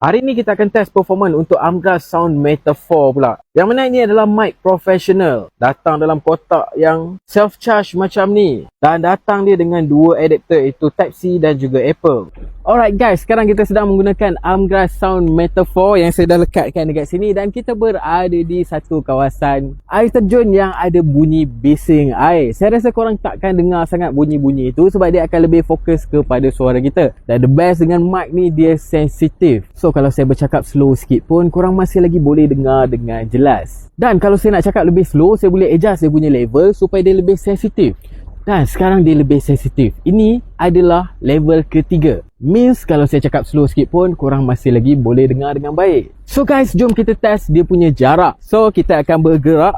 Hari ni kita akan test performance untuk Amgras Sound Meta 4 pula. Yang mana ini adalah mic professional. Datang dalam kotak yang self-charge macam ni. Dan datang dia dengan dua adapter, iaitu Type-C dan juga Apple. Alright guys, sekarang kita sedang menggunakan Amgras Sound Meta 4 yang saya dah lekatkan dekat sini. Dan kita berada di satu kawasan air terjun yang ada bunyi bising air. Saya rasa korang takkan dengar sangat bunyi-bunyi itu sebab dia akan lebih fokus kepada suara kita. Dan the best dengan mic ni, dia sensitif. So kalau saya bercakap slow sikit pun, korang masih lagi boleh dengar dengan jelas. Dan kalau saya nak cakap lebih slow, saya boleh adjust dia punya level supaya dia lebih sensitif. Dan sekarang dia lebih sensitif. Ini adalah level ketiga. Means kalau saya cakap slow sikit pun, korang masih lagi boleh dengar dengan baik. So guys, jom kita test dia punya jarak. So kita akan bergerak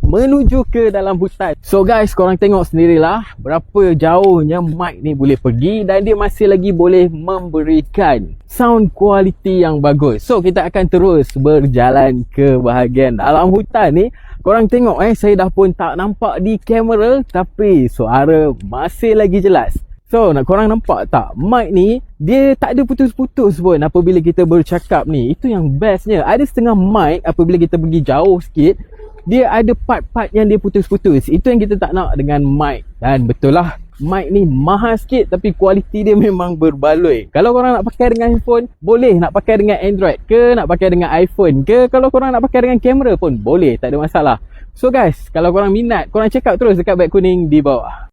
menuju ke dalam hutan. So guys, korang tengok sendirilah berapa jauhnya mic ni boleh pergi dan dia masih lagi boleh memberikan sound quality yang bagus. So kita akan terus berjalan ke bahagian dalam hutan ni. Korang tengok saya dah pun tak nampak di kamera tapi suara masih lagi jelas. So nak korang nampak tak, mic ni dia tak ada putus-putus pun apabila kita bercakap ni. Itu yang bestnya. Ada setengah mic apabila kita pergi jauh sikit, dia ada part-part yang dia putus-putus. Itu yang kita tak nak dengan mic. Dan betul lah, mic ni mahal sikit tapi kualiti dia memang berbaloi. Kalau korang nak pakai dengan handphone, boleh. Nak pakai dengan Android ke, nak pakai dengan iPhone ke, kalau korang nak pakai dengan kamera pun boleh, tak ada masalah. So guys, kalau korang minat, korang check out terus dekat beg kuning di bawah.